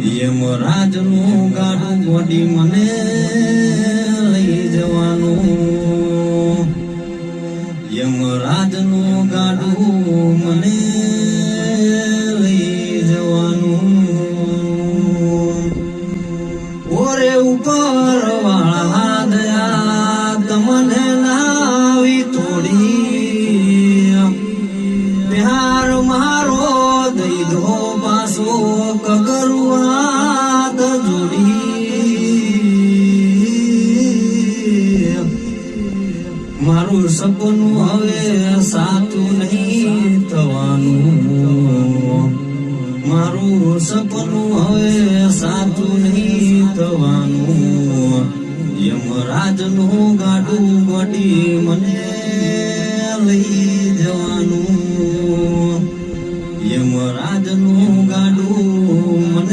યમરાજનું ગાડું ગોડી મને લઈ જવાનું, યમરાજનું ગાડું મને લઈ જવાનું. ઓરે ઉપર વાળા દયા તમને નાવી તોડી, પ્યાર મારો દઈ દો પાસો કગરુઆત જોડી. મારું સપનું હવે સાચું નહીં થવાનું, મારું સપનું હવે સાચું નહીં થવાનું. યમરાજનું ગાડું ગોડી મને